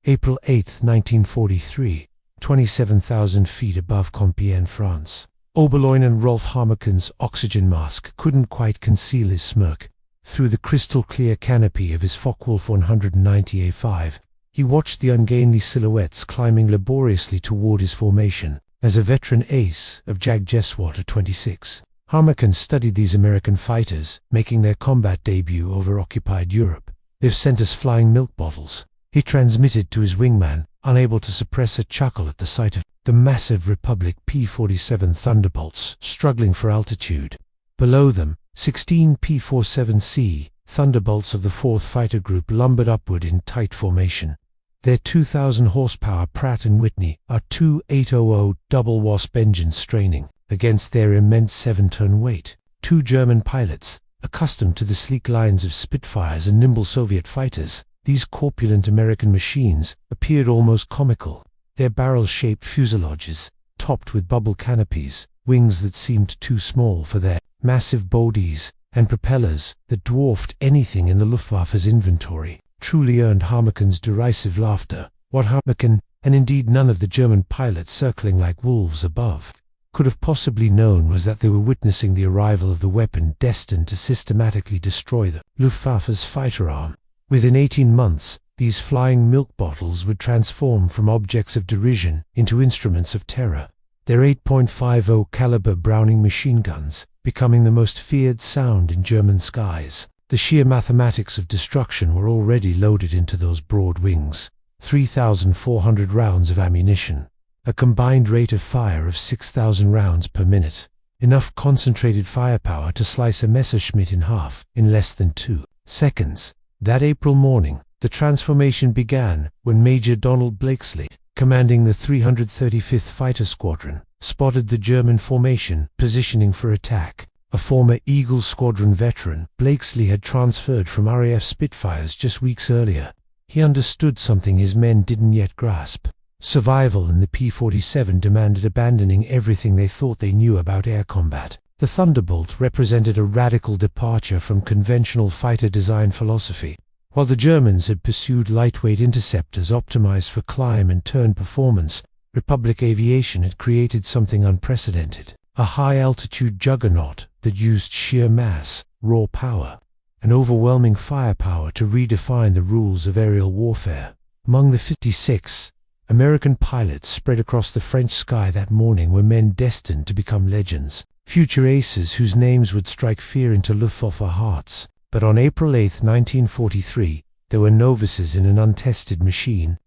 April 8, 1943, 27,000 feet above Compiègne, France. Oberleutnant and Rolf Harmeken's oxygen mask couldn't quite conceal his smirk. Through the crystal-clear canopy of his Focke-Wulf 190A5, he watched the ungainly silhouettes climbing laboriously toward his formation. As a veteran ace of Jag Jeswater 26, Harmeken studied these American fighters, making their combat debut over occupied Europe. "They've sent us flying milk bottles," he transmitted to his wingman, unable to suppress a chuckle at the sight of the massive Republic P-47 Thunderbolts struggling for altitude. Below them, 16 P-47C Thunderbolts of the 4th Fighter Group lumbered upward in tight formation. Their 2,000 horsepower Pratt & Whitney R2800 double Wasp engines straining against their immense 7-ton weight. Two German pilots, accustomed to the sleek lines of Spitfires and nimble Soviet fighters, these corpulent American machines appeared almost comical. Their barrel-shaped fuselages, topped with bubble canopies, wings that seemed too small for their massive bodies, and propellers that dwarfed anything in the Luftwaffe's inventory, truly earned Harmeken's derisive laughter. What Harmeken, and indeed none of the German pilots circling like wolves above, could have possibly known was that they were witnessing the arrival of the weapon destined to systematically destroy the Luftwaffe's fighter arm. Within 18 months, these flying milk bottles would transform from objects of derision into instruments of terror, their 8.50 caliber Browning machine guns becoming the most feared sound in German skies. The sheer mathematics of destruction were already loaded into those broad wings. 3,400 rounds of ammunition, a combined rate of fire of 6,000 rounds per minute, enough concentrated firepower to slice a Messerschmitt in half in less than 2 seconds. That April morning, the transformation began when Major Donald Blakesley, commanding the 335th Fighter Squadron, spotted the German formation positioning for attack. A former Eagle Squadron veteran, Blakesley had transferred from RAF Spitfires just weeks earlier. He understood something his men didn't yet grasp. Survival in the P-47 demanded abandoning everything they thought they knew about air combat. The Thunderbolt represented a radical departure from conventional fighter design philosophy. While the Germans had pursued lightweight interceptors optimized for climb and turn performance, Republic Aviation had created something unprecedented. A high-altitude juggernaut that used sheer mass, raw power, and overwhelming firepower to redefine the rules of aerial warfare. Among the 56 American pilots spread across the French sky that morning were men destined to become legends, future aces whose names would strike fear into Luftwaffe hearts. But on April 8, 1943, there were novices in an untested machine,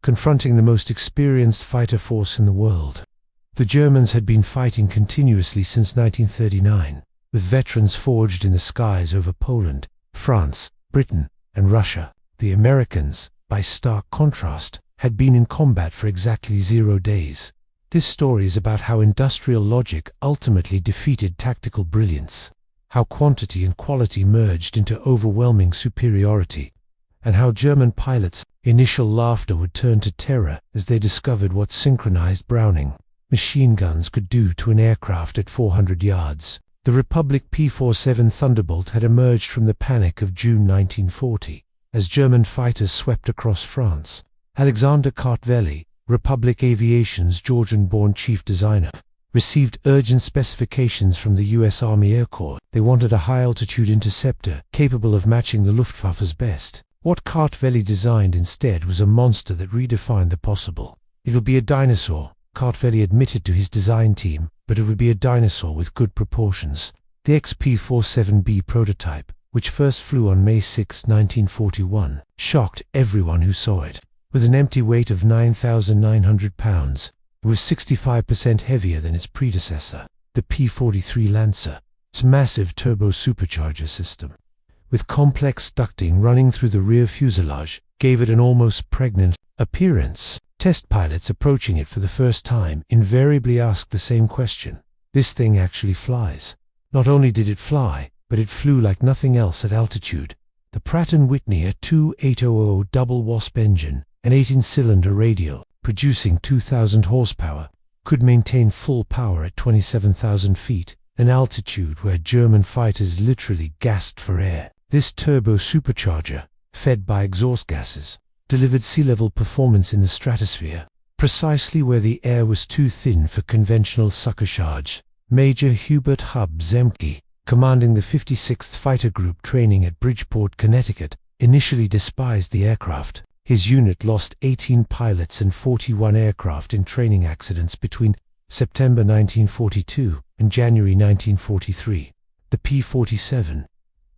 confronting the most experienced fighter force in the world. The Germans had been fighting continuously since 1939, with veterans forged in the skies over Poland, France, Britain, and Russia. The Americans, by stark contrast, had been in combat for exactly 0 days. This story is about how industrial logic ultimately defeated tactical brilliance, how quantity and quality merged into overwhelming superiority, and how German pilots' initial laughter would turn to terror as they discovered what synchronized Browning machine guns could do to an aircraft at 400 yards. The Republic P-47 Thunderbolt had emerged from the panic of June 1940, as German fighters swept across France. Alexander Kartveli, Republic Aviation's Georgian-born chief designer, received urgent specifications from the U.S. Army Air Corps. They wanted a high-altitude interceptor capable of matching the Luftwaffe's best. What Kartveli designed instead was a monster that redefined the possible. "It will be a dinosaur," Kartveli admitted to his design team, but it would be a dinosaur with good proportions. The XP-47B prototype, which first flew on May 6, 1941, shocked everyone who saw it. With an empty weight of 9,900 pounds, it was 65% heavier than its predecessor, the P-43 Lancer. Its massive turbo-supercharger system, with complex ducting running through the rear fuselage, gave it an almost pregnant appearance. Test pilots approaching it for the first time invariably asked the same question: "This thing actually flies?" Not only did it fly, but it flew like nothing else at altitude. The Pratt & Whitney R2800 double Wasp engine, an 18-cylinder radial, producing 2,000 horsepower, could maintain full power at 27,000 feet, an altitude where German fighters literally gasped for air. This turbo supercharger, fed by exhaust gases, delivered sea-level performance in the stratosphere, precisely where the air was too thin for conventional sucker charge. Major Hubert Hub Zemke, commanding the 56th Fighter Group training at Bridgeport, Connecticut, initially despised the aircraft. His unit lost 18 pilots and 41 aircraft in training accidents between September 1942 and January 1943. The P-47,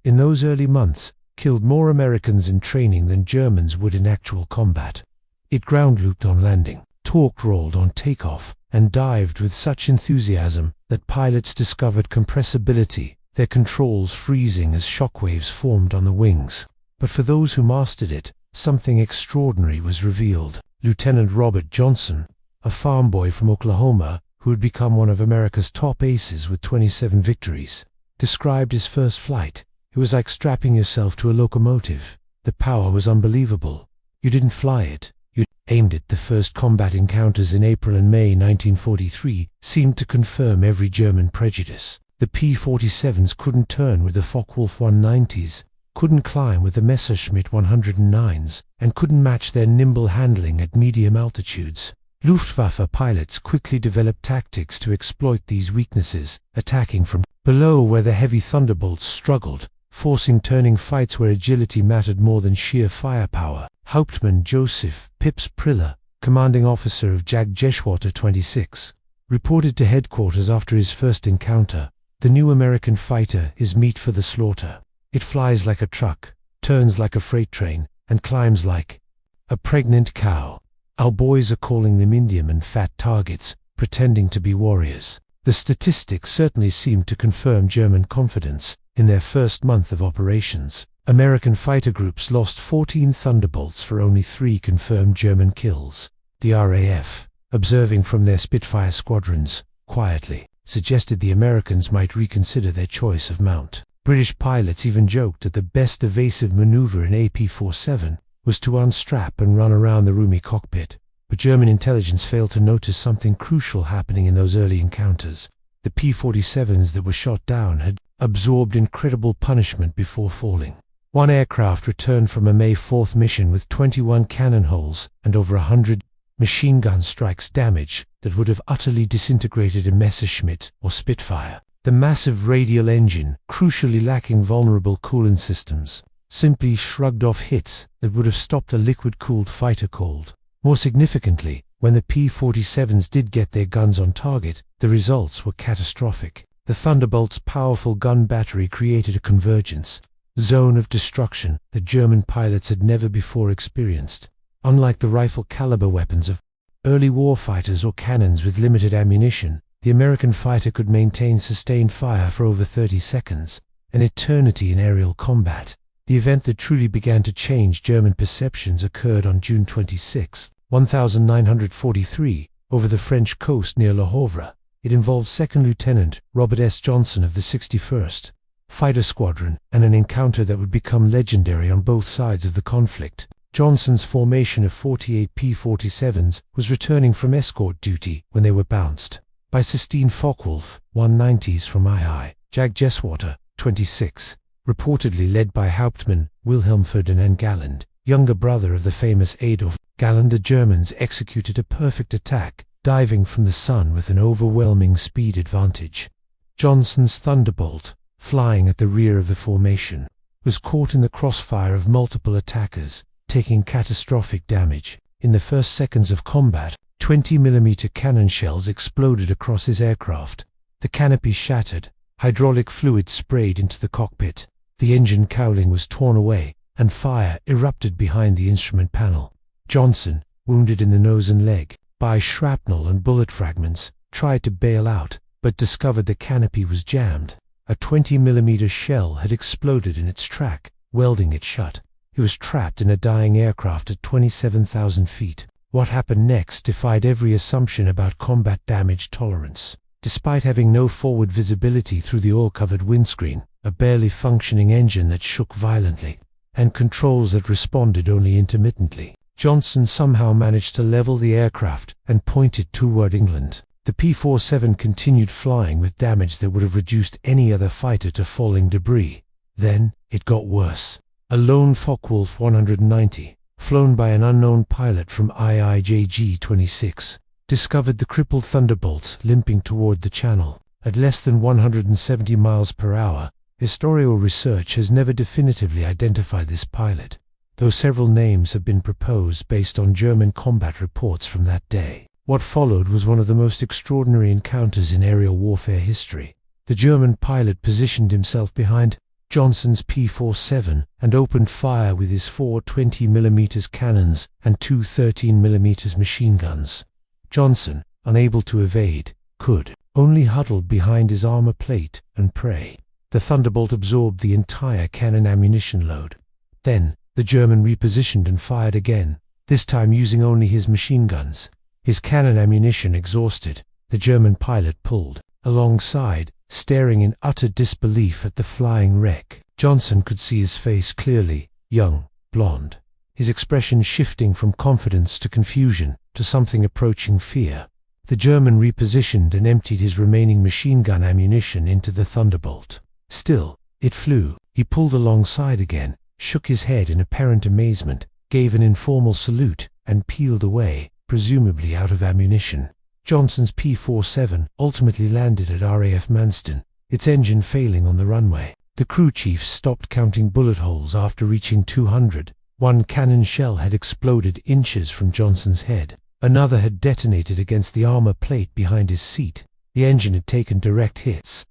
in those early months, killed more Americans in training than Germans would in actual combat. It ground-looped on landing, torque-rolled on takeoff, and dived with such enthusiasm that pilots discovered compressibility, their controls freezing as shockwaves formed on the wings. But for those who mastered it, something extraordinary was revealed. Lieutenant Robert Johnson, a farm boy from Oklahoma who had become one of America's top aces with 27 victories, described his first flight. It was like strapping yourself to a locomotive. The power was unbelievable. You didn't fly it. You aimed it. The first combat encounters in April and May 1943 seemed to confirm every German prejudice. The P-47s couldn't turn with the Focke-Wulf 190s, couldn't climb with the Messerschmitt 109s, and couldn't match their nimble handling at medium altitudes. Luftwaffe pilots quickly developed tactics to exploit these weaknesses, attacking from below where the heavy Thunderbolts struggled, forcing turning fights where agility mattered more than sheer firepower. Hauptmann Joseph Pips Priller, commanding officer of Jagdgeschwader 26, reported to headquarters after his first encounter, "The new American fighter is meat for the slaughter. It flies like a truck, turns like a freight train, and climbs like a pregnant cow. Our boys are calling them medium and fat targets, pretending to be warriors." The statistics certainly seemed to confirm German confidence. In their first month of operations, American fighter groups lost 14 Thunderbolts for only 3 confirmed German kills. The RAF, observing from their Spitfire squadrons, quietly suggested the Americans might reconsider their choice of mount. British pilots even joked that the best evasive maneuver in AP-47 was to unstrap and run around the roomy cockpit. But German intelligence failed to notice something crucial happening in those early encounters. The P-47s that were shot down had absorbed incredible punishment before falling. One aircraft returned from a May 4th mission with 21 cannon holes and over 100 machine gun strikes damage that would have utterly disintegrated a Messerschmitt or Spitfire. The massive radial engine, crucially lacking vulnerable coolant systems, simply shrugged off hits that would have stopped a liquid-cooled fighter cold. More significantly, when the P-47s did get their guns on target, the results were catastrophic. The Thunderbolt's powerful gun battery created a convergence zone of destruction that German pilots had never before experienced. Unlike the rifle-caliber weapons of early warfighters or cannons with limited ammunition, the American fighter could maintain sustained fire for over 30 seconds, an eternity in aerial combat. The event that truly began to change German perceptions occurred on June 26, 1943, over the French coast near Le Havre. It involved Second Lieutenant Robert S. Johnson of the 61st Fighter Squadron and an encounter that would become legendary on both sides of the conflict. Johnson's formation of 48 P-47s was returning from escort duty when they were bounced by 16 Focke-Wulf 190s from II, Jagdgeschwader 26, reportedly led by Hauptmann Wilhelm Ferdinand Galland, younger brother of the famous Adolf Galland. The Germans executed a perfect attack, diving from the sun with an overwhelming speed advantage. Johnson's Thunderbolt, flying at the rear of the formation, was caught in the crossfire of multiple attackers, taking catastrophic damage. In the first seconds of combat, 20mm cannon shells exploded across his aircraft. The canopy shattered, hydraulic fluid sprayed into the cockpit, the engine cowling was torn away, and fire erupted behind the instrument panel. Johnson, wounded in the nose and leg by shrapnel and bullet fragments, tried to bail out, but discovered the canopy was jammed. A 20mm shell had exploded in its track, welding it shut. He was trapped in a dying aircraft at 27,000 feet. What happened next defied every assumption about combat damage tolerance. Despite having no forward visibility through the oil-covered windscreen, a barely functioning engine that shook violently, and controls that responded only intermittently, Johnson somehow managed to level the aircraft and point it toward England. The P-47 continued flying with damage that would have reduced any other fighter to falling debris. Then, it got worse. A lone Focke-Wulf 190, flown by an unknown pilot from IIJG-26, discovered the crippled Thunderbolts limping toward the channel. At less than 170 miles per hour, historical research has never definitively identified this pilot, though several names have been proposed based on German combat reports from that day. What followed was one of the most extraordinary encounters in aerial warfare history. The German pilot positioned himself behind Johnson's P-47 and opened fire with his 4 20mm cannons and 2 13mm machine guns. Johnson, unable to evade, could only huddle behind his armor plate and pray. The Thunderbolt absorbed the entire cannon ammunition load. Then, the German repositioned and fired again, this time using only his machine guns. His cannon ammunition exhausted, the German pilot pulled alongside, staring in utter disbelief at the flying wreck. Johnson could see his face clearly, young, blonde, his expression shifting from confidence to confusion to something approaching fear. The German repositioned and emptied his remaining machine gun ammunition into the Thunderbolt. Still, it flew. He pulled alongside again, shook his head in apparent amazement, gave an informal salute, and peeled away, presumably out of ammunition. Johnson's P-47 ultimately landed at RAF Manston, its engine failing on the runway. The crew chief stopped counting bullet holes after reaching 200. One cannon shell had exploded inches from Johnson's head. Another had detonated against the armor plate behind his seat. The engine had taken direct hits.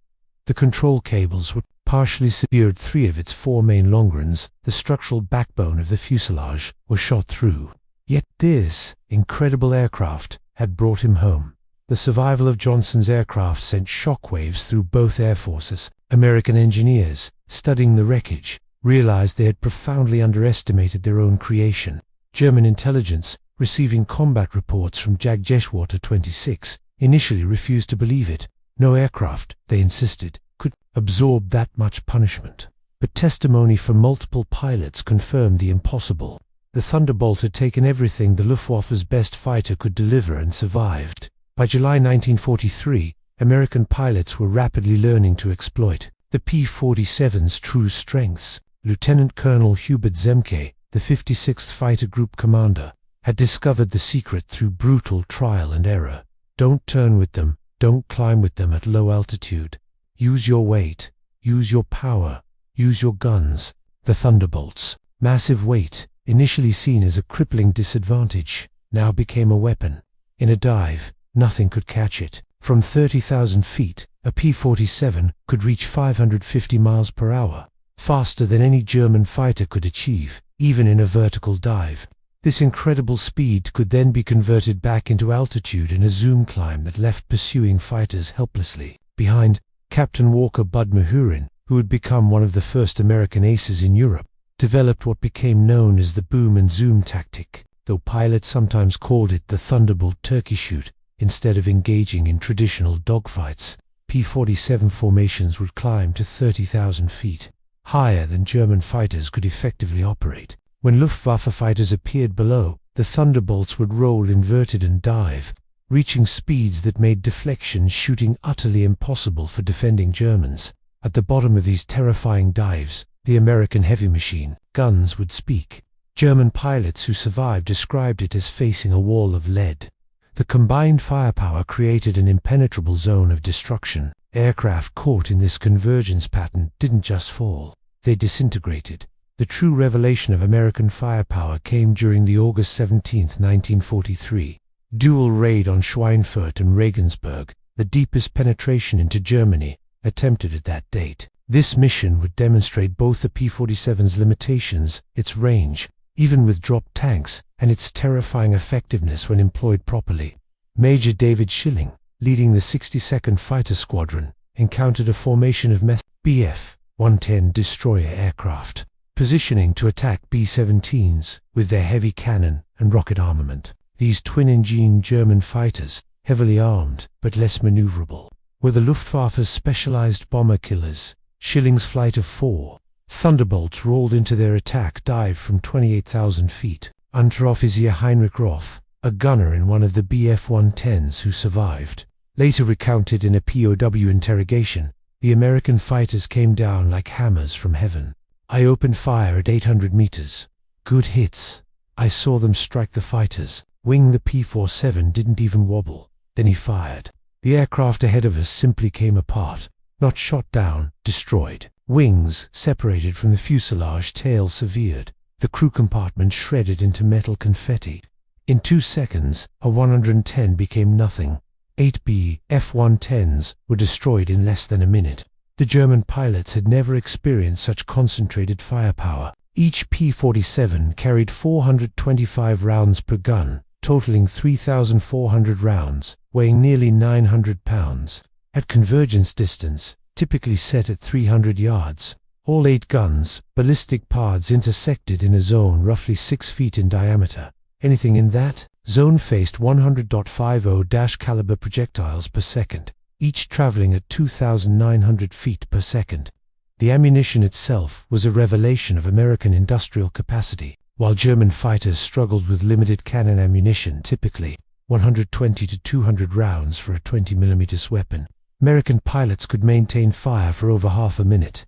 The control cables were partially severed. 3 of its 4 main longerons, the structural backbone of the fuselage, were shot through. Yet this incredible aircraft had brought him home. The survival of Johnson's aircraft sent shockwaves through both air forces. American engineers, studying the wreckage, realized they had profoundly underestimated their own creation. German intelligence, receiving combat reports from Jagdgeschwader 26, initially refused to believe it. No aircraft, they insisted, could absorb that much punishment. But testimony from multiple pilots confirmed the impossible. The Thunderbolt had taken everything the Luftwaffe's best fighter could deliver and survived. By July 1943, American pilots were rapidly learning to exploit the P-47's true strengths. Lieutenant Colonel Hubert Zemke, the 56th Fighter Group commander, had discovered the secret through brutal trial and error. Don't turn with them, don't climb with them at low altitude. Use your weight, use your power, use your guns. The Thunderbolt's massive weight, initially seen as a crippling disadvantage, now became a weapon. In a dive, nothing could catch it. From 30,000 feet, a P-47 could reach 550 miles per hour, faster than any German fighter could achieve, even in a vertical dive. This incredible speed could then be converted back into altitude in a zoom climb that left pursuing fighters helplessly behind. Captain Walker Bud Mahurin, who would become one of the first American aces in Europe, developed what became known as the boom and zoom tactic, though pilots sometimes called it the Thunderbolt turkey shoot. Instead of engaging in traditional dogfights, P-47 formations would climb to 30,000 feet, higher than German fighters could effectively operate. When Luftwaffe fighters appeared below, the Thunderbolts would roll inverted and dive, reaching speeds that made deflection shooting utterly impossible for defending Germans. At the bottom of these terrifying dives, the American heavy machine guns would speak. German pilots who survived described it as facing a wall of lead. The combined firepower created an impenetrable zone of destruction. Aircraft caught in this convergence pattern didn't just fall, they disintegrated. The true revelation of American firepower came during the August 17, 1943, dual raid on Schweinfurt and Regensburg, the deepest penetration into Germany attempted at that date. This mission would demonstrate both the P-47's limitations, its range, even with dropped tanks, and its terrifying effectiveness when employed properly. Major David Schilling, leading the 62nd Fighter Squadron, encountered a formation of Bf-110 destroyer aircraft, positioning to attack B-17s with their heavy cannon and rocket armament. These twin-engine German fighters, heavily armed but less maneuverable, were the Luftwaffe's specialized bomber killers. Schilling's flight of 4 Thunderbolts rolled into their attack dive from 28,000 feet. Unteroffizier Heinrich Roth, a gunner in one of the Bf-110s who survived, later recounted in a POW interrogation, "The American fighters came down like hammers from heaven. I opened fire at 800 meters. Good hits. I saw them strike the fighters. Wing the P-47 didn't even wobble. Then he fired. The aircraft ahead of us simply came apart. Not shot down, destroyed. Wings separated from the fuselage, tail severed. The crew compartment shredded into metal confetti. In 2 seconds, a 110 became nothing. 8 B F-110s were destroyed in less than a minute. The German pilots had never experienced such concentrated firepower. Each P-47 carried 425 rounds per gun, totaling 3,400 rounds, weighing nearly 900 pounds. At convergence distance, typically set at 300 yards, all 8 guns' ballistic paths intersected in a zone roughly 6 feet in diameter. Anything in that zone faced 100.50 caliber projectiles per second, each traveling at 2,900 feet per second. The ammunition itself was a revelation of American industrial capacity. While German fighters struggled with limited cannon ammunition, typically 120 to 200 rounds for a 20mm weapon, American pilots could maintain fire for over half a minute.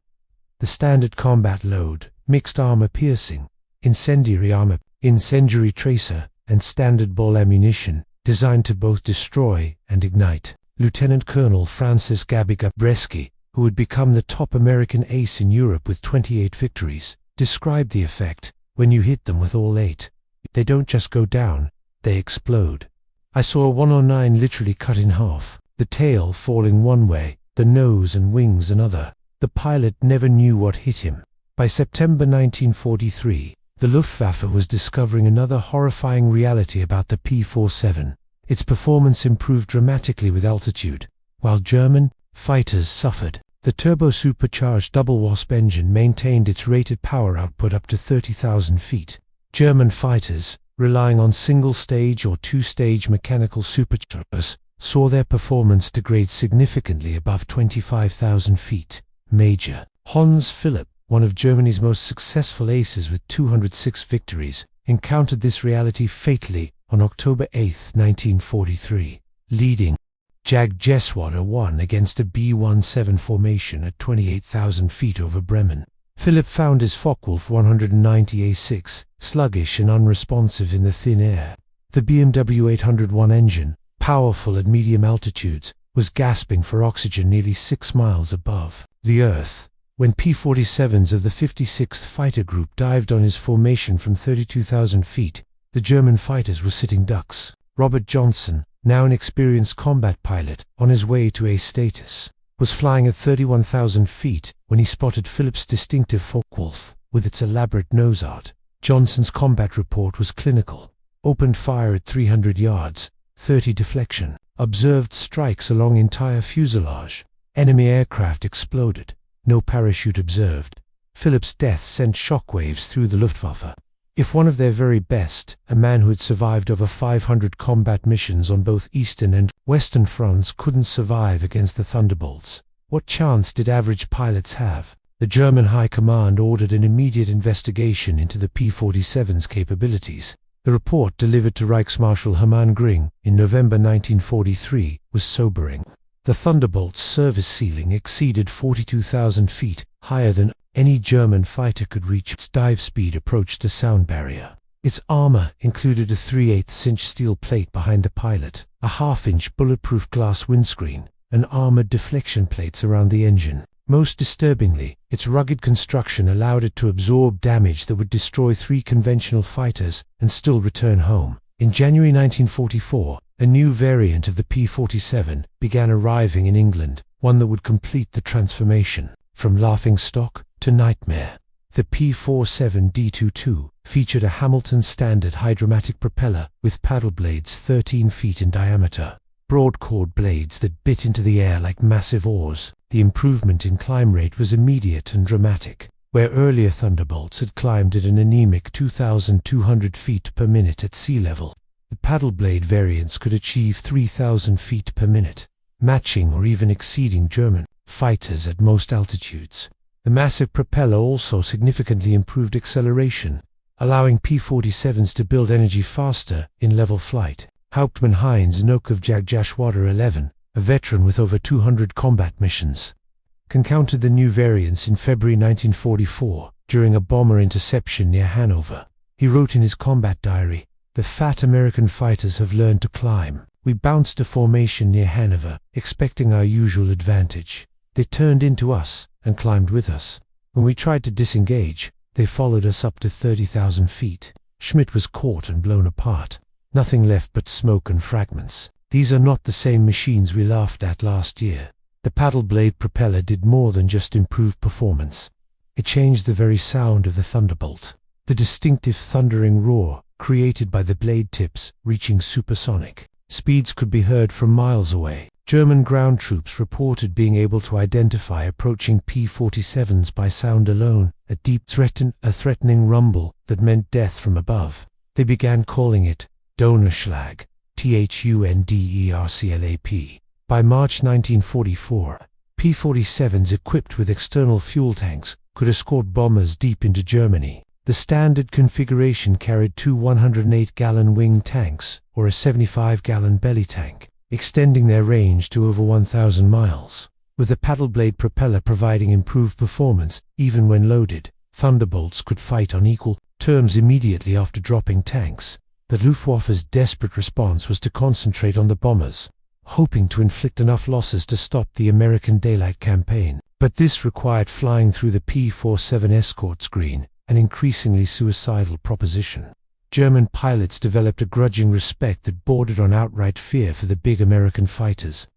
The standard combat load, mixed armor piercing, incendiary armor, incendiary tracer, and standard ball ammunition, designed to both destroy and ignite. Lieutenant Colonel Francis Gabiga Bresky, who had become the top American ace in Europe with 28 victories, described the effect. When you hit them with all 8, they don't just go down, they explode. I saw a 109 literally cut in half, the tail falling one way, the nose and wings another. The pilot never knew what hit him. By September 1943, the Luftwaffe was discovering another horrifying reality about the P-47. Its performance improved dramatically with altitude, while German fighters suffered. The turbo-supercharged double-wasp engine maintained its rated power output up to 30,000 feet. German fighters, relying on single-stage or two-stage mechanical superchargers, saw their performance degrade significantly above 25,000 feet. Major Hans Philipp, one of Germany's most successful aces with 206 victories, encountered this reality fatally on October 8, 1943, leading Jagdgeschwader 1 against a B-17 formation at 28,000 feet over Bremen. Philipp found his Focke-Wulf 190A6 sluggish and unresponsive in the thin air. The BMW 801 engine, powerful at medium altitudes, was gasping for oxygen nearly 6 miles above the Earth. When P-47s of the 56th Fighter Group dived on his formation from 32,000 feet, the German fighters were sitting ducks. Robert Johnson, now an experienced combat pilot on his way to ace status, was flying at 31,000 feet when he spotted Philipp's distinctive Focke-Wulf with its elaborate nose art. Johnson's combat report was clinical. Opened fire at 300 yards, 30 deflection. Observed strikes along entire fuselage. Enemy aircraft exploded. No parachute observed. Philipp's death sent shockwaves through the Luftwaffe. If one of their very best, a man who had survived over 500 combat missions on both Eastern and Western fronts, couldn't survive against the Thunderbolts, what chance did average pilots have? The German High Command ordered an immediate investigation into the P-47's capabilities. The report delivered to Reichsmarschall Hermann Göring in November 1943 was sobering. The Thunderbolt's service ceiling exceeded 42,000 feet, higher than any German fighter could reach. Its dive speed approached the sound barrier. Its armor included a 3/8-inch steel plate behind the pilot, a half-inch bulletproof glass windscreen, and armored deflection plates around the engine. Most disturbingly, its rugged construction allowed it to absorb damage that would destroy 3 conventional fighters and still return home. In January 1944, a new variant of the P-47 began arriving in England, one that would complete the transformation from laughingstock to nightmare. The P-47D-22 featured a Hamilton standard hydromatic propeller with paddle blades 13 feet in diameter, broad-chord blades that bit into the air like massive oars. The improvement in climb rate was immediate and dramatic. Where earlier Thunderbolts had climbed at an anemic 2,200 feet per minute at sea level, the paddle blade variants could achieve 3,000 feet per minute, matching or even exceeding German fighters at most altitudes. The massive propeller also significantly improved acceleration, allowing P-47s to build energy faster in level flight. Hauptmann Heinz Nock of Jagdgeschwader 11, a veteran with over 200 combat missions, encountered the new variants in February 1944 during a bomber interception near Hanover. He wrote in his combat diary, "The fat American fighters have learned to climb. We bounced a formation near Hanover, expecting our usual advantage. They turned into us and climbed with us. When we tried to disengage, they followed us up to 30,000 feet. Schmidt was caught and blown apart. Nothing left but smoke and fragments. These are not the same machines we laughed at last year." The paddle blade propeller did more than just improve performance. It changed the very sound of the Thunderbolt. The distinctive thundering roar created by the blade tips reaching supersonic speeds could be heard from miles away. German ground troops reported being able to identify approaching P-47s by sound alone, a deep threatening rumble that meant death from above. They began calling it Donnerschlag, Thunderclap. By March 1944, P-47s equipped with external fuel tanks could escort bombers deep into Germany. The standard configuration carried two 108-gallon wing tanks or a 75-gallon belly tank, extending their range to over 1,000 miles. With the paddle blade propeller providing improved performance even when loaded, Thunderbolts could fight on equal terms immediately after dropping tanks. The Luftwaffe's desperate response was to concentrate on the bombers, hoping to inflict enough losses to stop the American daylight campaign. But this required flying through the P-47 escort screen, an increasingly suicidal proposition. German pilots developed a grudging respect that bordered on outright fear for the big American fighters.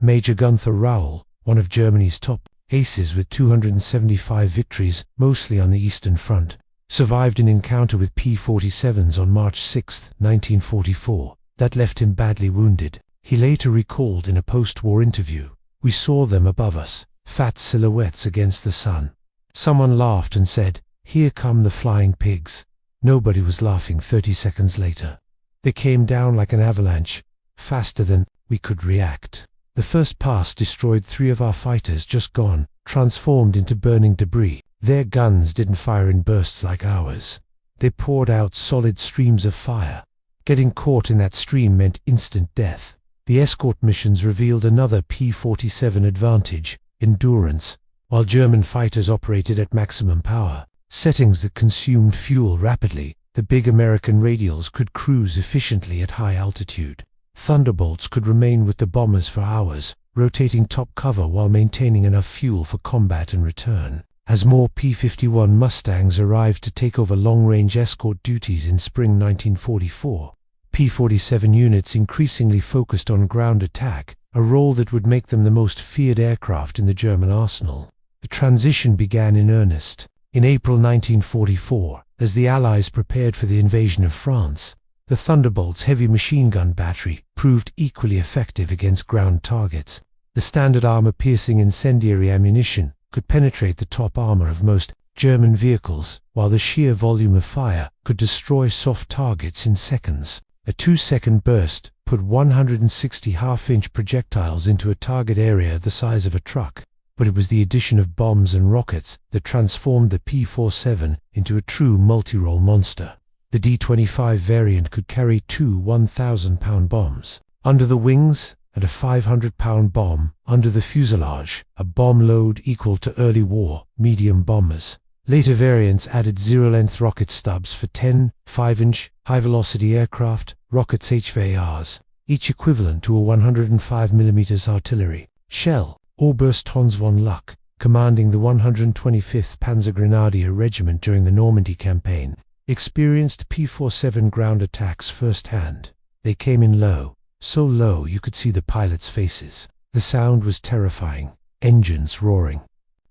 Major Gunther Rauhl, one of Germany's top aces with 275 victories, mostly on the Eastern Front, survived an encounter with P-47s on March 6, 1944, that left him badly wounded. He later recalled in a post-war interview, "We saw them above us, fat silhouettes against the sun. Someone laughed and said, 'Here come the flying pigs.' Nobody was laughing 30 seconds later. They came down like an avalanche, faster than we could react. The first pass destroyed 3 of our fighters just gone, transformed into burning debris. Their guns didn't fire in bursts like ours. They poured out solid streams of fire. Getting caught in that stream meant instant death." The escort missions revealed another P-47 advantage: endurance. While German fighters operated at maximum power, settings that consumed fuel rapidly, the big American radials could cruise efficiently at high altitude. Thunderbolts could remain with the bombers for hours, rotating top cover while maintaining enough fuel for combat and return. As more P-51 Mustangs arrived to take over long-range escort duties in spring 1944, P-47 units increasingly focused on ground attack, a role that would make them the most feared aircraft in the German arsenal. The transition began in earnest. In April 1944, as the Allies prepared for the invasion of France, the Thunderbolt's heavy machine gun battery proved equally effective against ground targets. The standard armor-piercing incendiary ammunition could penetrate the top armor of most German vehicles, while the sheer volume of fire could destroy soft targets in seconds. A 2-second burst put 160 half-inch projectiles into a target area the size of a truck. But it was the addition of bombs and rockets that transformed the P-47 into a true multi-role monster. The D-25 variant could carry 2 1,000-pound bombs under the wings and a 500-pound bomb under the fuselage, a bomb load equal to early war medium bombers. Later variants added zero-length rocket stubs for 10 5-inch high-velocity aircraft, rockets HVARs, each equivalent to a 105mm artillery shell. Oberst Hans von Luck, commanding the 125th Panzergrenadier Regiment during the Normandy campaign, experienced P-47 ground attacks firsthand. They came in low, so low you could see the pilots' faces. The sound was terrifying, engines roaring,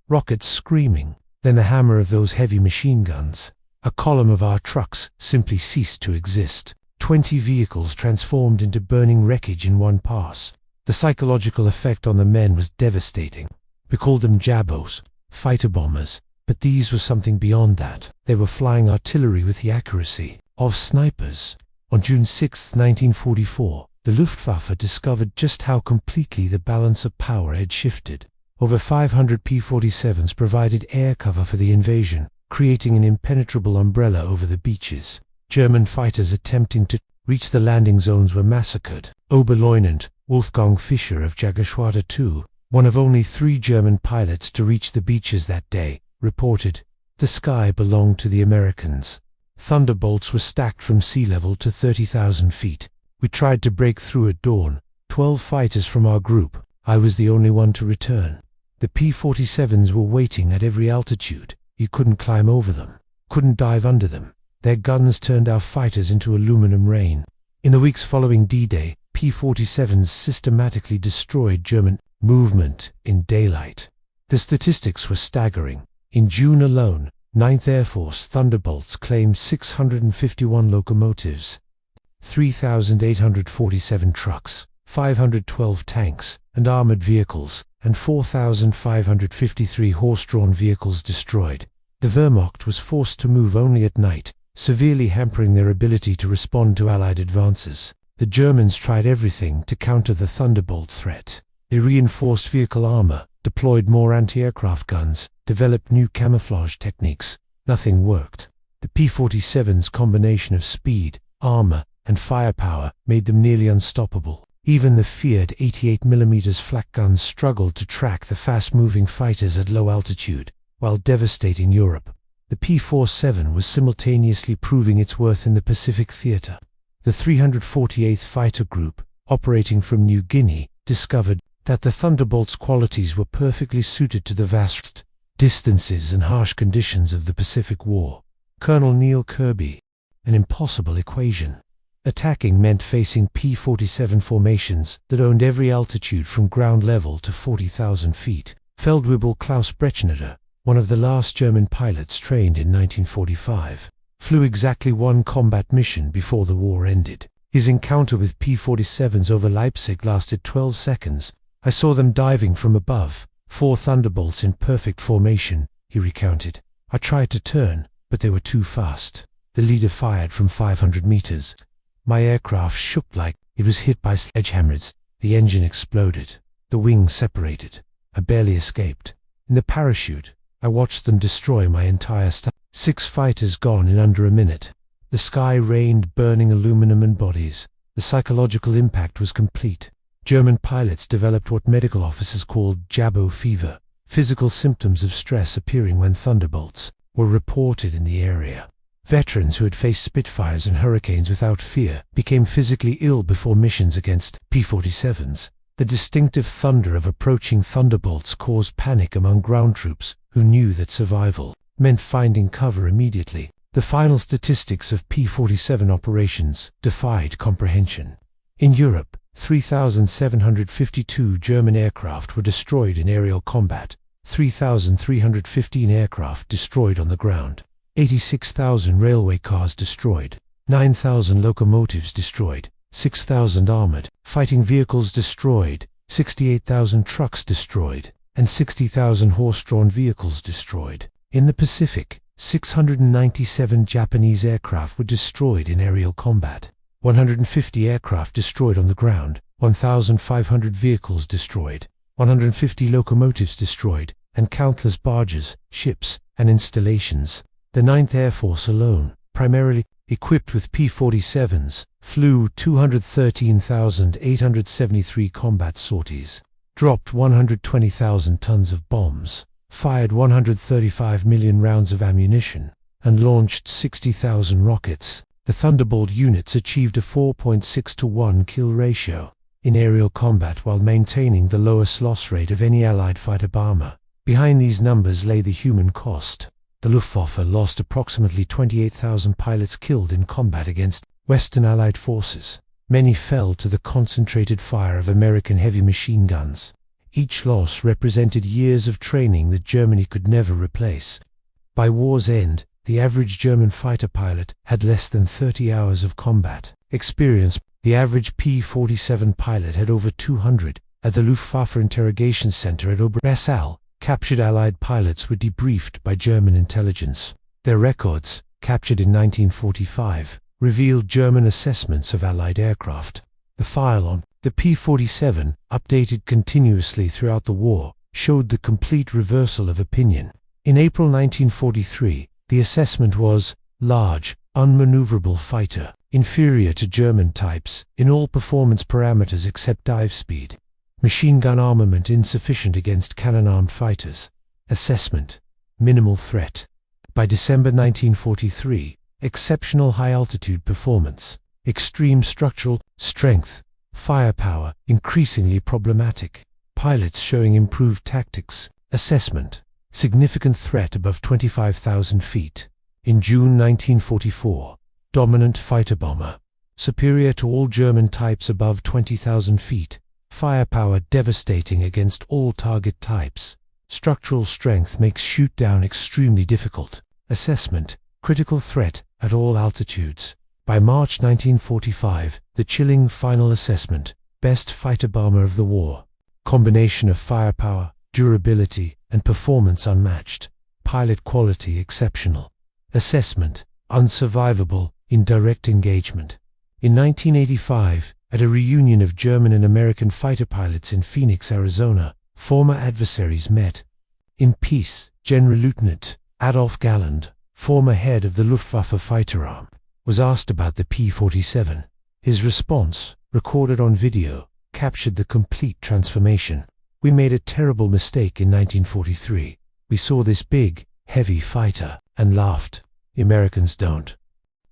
rockets screaming, then the hammer of those heavy machine guns. A column of our trucks simply ceased to exist. 20 vehicles transformed into burning wreckage in one pass. The psychological effect on the men was devastating. We called them Jabos, fighter bombers, but these were something beyond that. They were flying artillery with the accuracy of snipers. On June 6, 1944, the Luftwaffe discovered just how completely the balance of power had shifted. Over 500 P-47s provided air cover for the invasion, creating an impenetrable umbrella over the beaches. German fighters attempting to reach the landing zones were massacred. Oberleutnant Wolfgang Fischer of Jägerschwadron II, one of only 3 German pilots to reach the beaches that day, reported, "The sky belonged to the Americans." Thunderbolts were stacked from sea level to 30,000 feet. We tried to break through at dawn. 12 fighters from our group. I was the only one to return. The P-47s were waiting at every altitude. You couldn't climb over them, couldn't dive under them. Their guns turned our fighters into aluminum rain. In the weeks following D-Day, P-47s systematically destroyed German movement in daylight. The statistics were staggering. In June alone, 9th Air Force Thunderbolts claimed 651 locomotives, 3,847 trucks, 512 tanks and armored vehicles, and 4,553 horse-drawn vehicles destroyed. The Wehrmacht was forced to move only at night, severely hampering their ability to respond to Allied advances. The Germans tried everything to counter the Thunderbolt threat. They reinforced vehicle armor, deployed more anti-aircraft guns, developed new camouflage techniques. Nothing worked. The P-47's combination of speed, armor, and firepower made them nearly unstoppable. Even the feared 88mm flak guns struggled to track the fast-moving fighters at low altitude, while devastating Europe. The P-47 was simultaneously proving its worth in the Pacific theater. The 348th Fighter Group, operating from New Guinea, discovered that the Thunderbolt's qualities were perfectly suited to the vast distances and harsh conditions of the Pacific War. Colonel Neil Kirby, an impossible equation. Attacking meant facing P-47 formations that owned every altitude from ground level to 40,000 feet. Feldwebel Klaus Brechneter, one of the last German pilots trained in 1945, flew exactly one combat mission before the war ended. His encounter with P-47s over Leipzig lasted 12 seconds. I saw them diving from above, 4 Thunderbolts in perfect formation, he recounted. I tried to turn, but they were too fast. The leader fired from 500 meters. My aircraft shook like it was hit by sledgehammers. The engine exploded. The wings separated. I barely escaped. In the parachute, I watched them destroy my entire staff. 6 fighters gone in under a minute. The sky rained burning aluminum and bodies. The psychological impact was complete. German pilots developed what medical officers called jabbo fever, physical symptoms of stress appearing when Thunderbolts were reported in the area. Veterans who had faced Spitfires and Hurricanes without fear became physically ill before missions against P-47s. The distinctive thunder of approaching Thunderbolts caused panic among ground troops who knew that survival meant finding cover immediately. The final statistics of P-47 operations defied comprehension. In Europe, 3,752 German aircraft were destroyed in aerial combat, 3,315 aircraft destroyed on the ground, 86,000 railway cars destroyed, 9,000 locomotives destroyed, 6,000 armored fighting vehicles destroyed, 68,000 trucks destroyed, and 60,000 horse-drawn vehicles destroyed. In the Pacific, 697 Japanese aircraft were destroyed in aerial combat, 150 aircraft destroyed on the ground, 1,500 vehicles destroyed, 150 locomotives destroyed, and countless barges, ships, and installations. The 9th Air Force alone, primarily equipped with P-47s, flew 213,873 combat sorties, dropped 120,000 tons of bombs, fired 135 million rounds of ammunition, and launched 60,000 rockets. The Thunderbolt units achieved a 4.6-to-1 kill ratio in aerial combat while maintaining the lowest loss rate of any Allied fighter bomber. Behind these numbers lay the human cost. The Luftwaffe lost approximately 28,000 pilots killed in combat against Western Allied forces. Many fell to the concentrated fire of American heavy machine guns. Each loss represented years of training that Germany could never replace. By war's end, the average German fighter pilot had less than 30 hours of combat experience. The average P-47 pilot had over 200. At the Luftwaffe Interrogation Center at Oberessau, captured Allied pilots were debriefed by German intelligence. Their records, captured in 1945, revealed German assessments of Allied aircraft. The file on the P-47, updated continuously throughout the war, showed the complete reversal of opinion. In April 1943, the assessment was large, unmaneuverable fighter, inferior to German types in all performance parameters except dive speed. Machine gun armament insufficient against cannon-armed fighters. Assessment: minimal threat. By December 1943, exceptional high-altitude performance, extreme structural strength, firepower increasingly problematic, pilots showing improved tactics, assessment, significant threat above 25,000 feet. In June 1944, dominant fighter bomber, superior to all German types above 20,000 feet, firepower devastating against all target types, structural strength makes shoot-down extremely difficult, assessment, critical threat at all altitudes. By March 1945, the chilling final assessment, best fighter bomber of the war. Combination of firepower, durability, and performance unmatched. Pilot quality exceptional. Assessment, unsurvivable in direct engagement. In 1985, at a reunion of German and American fighter pilots in Phoenix, Arizona, former adversaries met. In peace, General Lieutenant Adolf Galland, former head of the Luftwaffe fighter arm, was asked about the P-47. His response, recorded on video, captured the complete transformation. "We made a terrible mistake in 1943. We saw this big, heavy fighter and laughed. The Americans don't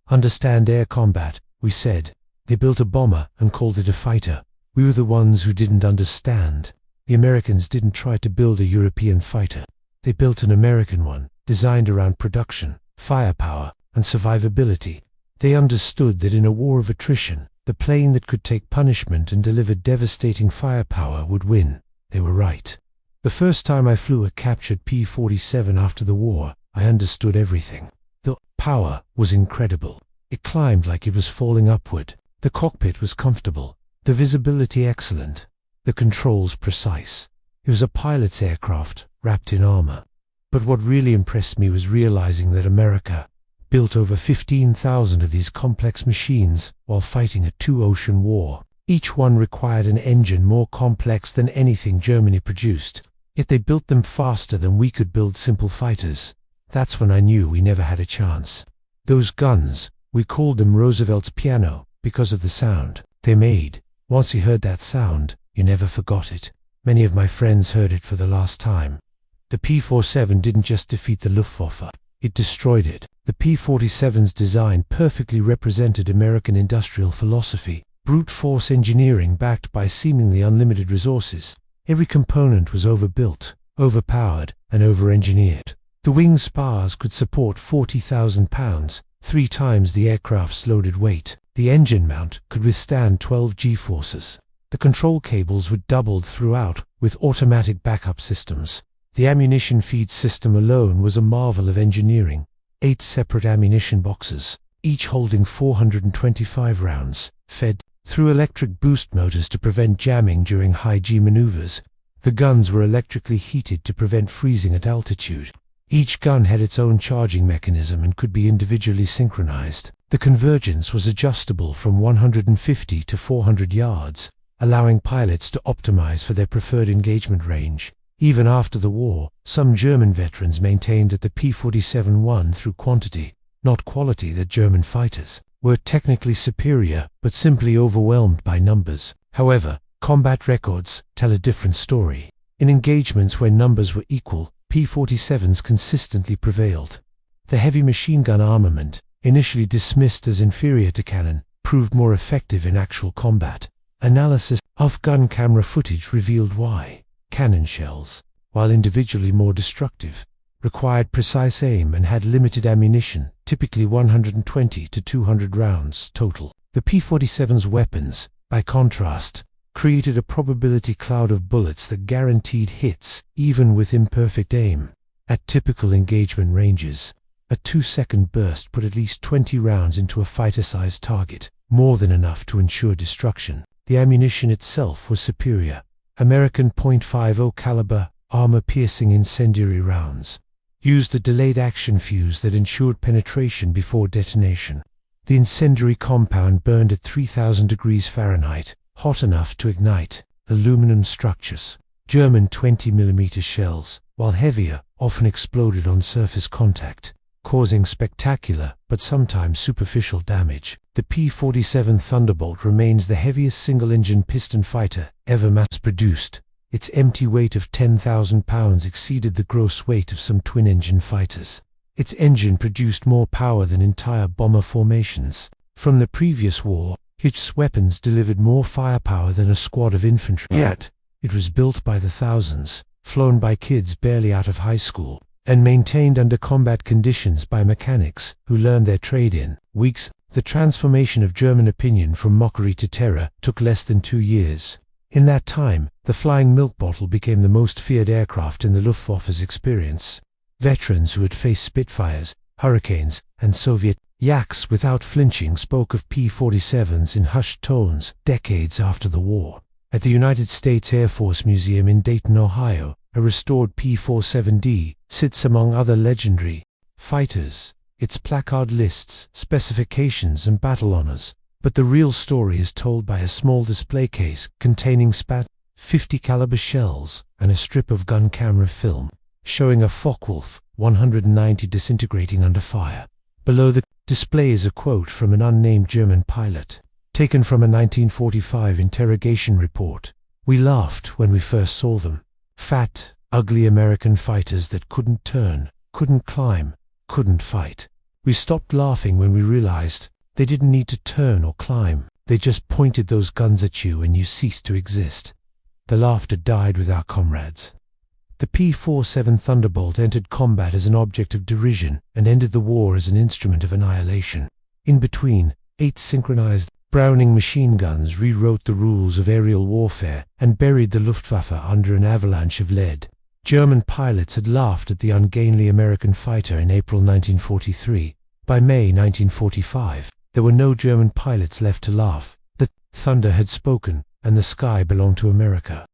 understand air combat," we said. "They built a bomber and called it a fighter. We were the ones who didn't understand. The Americans didn't try to build a European fighter. They built an American one, designed around production, firepower, and survivability. They understood that in a war of attrition, the plane that could take punishment and deliver devastating firepower would win." They were right. The first time I flew a captured P-47 after the war, I understood everything. The power was incredible. It climbed like it was falling upward. The cockpit was comfortable. The visibility excellent. The controls precise. It was a pilot's aircraft, wrapped in armor. But what really impressed me was realizing that America built over 15,000 of these complex machines while fighting a two-ocean war. Each one required an engine more complex than anything Germany produced, yet they built them faster than we could build simple fighters. That's when I knew we never had a chance. Those guns, we called them Roosevelt's piano because of the sound they made. Once you heard that sound, you never forgot it. Many of my friends heard it for the last time. The P-47 didn't just defeat the Luftwaffe, it destroyed it. The P-47's design perfectly represented American industrial philosophy, brute force engineering backed by seemingly unlimited resources. Every component was overbuilt, overpowered, and over-engineered. The wing spars could support 40,000 pounds, 3 times the aircraft's loaded weight. The engine mount could withstand 12 G-forces. The control cables were doubled throughout, with automatic backup systems. The ammunition feed system alone was a marvel of engineering. 8 separate ammunition boxes, each holding 425 rounds, fed through electric boost motors to prevent jamming during high-G maneuvers. The guns were electrically heated to prevent freezing at altitude. Each gun had its own charging mechanism and could be individually synchronized. The convergence was adjustable from 150 to 400 yards, allowing pilots to optimize for their preferred engagement range. Even after the war, some German veterans maintained that the P-47 won through quantity, not quality, that German fighters were technically superior but simply overwhelmed by numbers. However, combat records tell a different story. In engagements where numbers were equal, P-47s consistently prevailed. The heavy machine gun armament, initially dismissed as inferior to cannon, proved more effective in actual combat. Analysis of gun camera footage revealed why. Cannon shells, while individually more destructive, required precise aim and had limited ammunition, typically 120 to 200 rounds total. The P-47's weapons, by contrast, created a probability cloud of bullets that guaranteed hits, even with imperfect aim. At typical engagement ranges, a 2-second burst put at least 20 rounds into a fighter-sized target, more than enough to ensure destruction. The ammunition itself was superior. American .50 caliber, armor-piercing incendiary rounds used a delayed action fuse that ensured penetration before detonation. The incendiary compound burned at 3,000 degrees Fahrenheit, hot enough to ignite aluminum structures. German 20mm shells, while heavier, often exploded on surface contact, causing spectacular but sometimes superficial damage. The P-47 Thunderbolt remains the heaviest single-engine piston fighter ever mass-produced. Its empty weight of 10,000 pounds exceeded the gross weight of some twin-engine fighters. Its engine produced more power than entire bomber formations. From the previous war, its weapons delivered more firepower than a squad of infantry. Yet, it was built by the thousands, flown by kids barely out of high school, and maintained under combat conditions by mechanics who learned their trade in weeks. The transformation of German opinion from mockery to terror took less than 2 years. In that time, the flying milk bottle became the most feared aircraft in the Luftwaffe's experience. Veterans who had faced Spitfires, Hurricanes, and Soviet Yaks without flinching spoke of P-47s in hushed tones decades after the war. At the United States Air Force Museum in Dayton, Ohio, a restored P-47D sits among other legendary fighters. Its placard lists specifications and battle honors, but the real story is told by a small display case containing 50 caliber shells and a strip of gun camera film, showing a Focke-Wulf 190 disintegrating under fire. Below the display is a quote from an unnamed German pilot, taken from a 1945 interrogation report. "We laughed when we first saw them. Fat, ugly American fighters that couldn't turn, couldn't climb, couldn't fight. We stopped laughing when we realized they didn't need to turn or climb. They just pointed those guns at you and you ceased to exist." The laughter died with our comrades. The P-47 Thunderbolt entered combat as an object of derision and ended the war as an instrument of annihilation. In between, 8 synchronized Browning machine guns rewrote the rules of aerial warfare and buried the Luftwaffe under an avalanche of lead. German pilots had laughed at the ungainly American fighter in April 1943. By May 1945, there were no German pilots left to laugh. The thunder had spoken, and the sky belonged to America.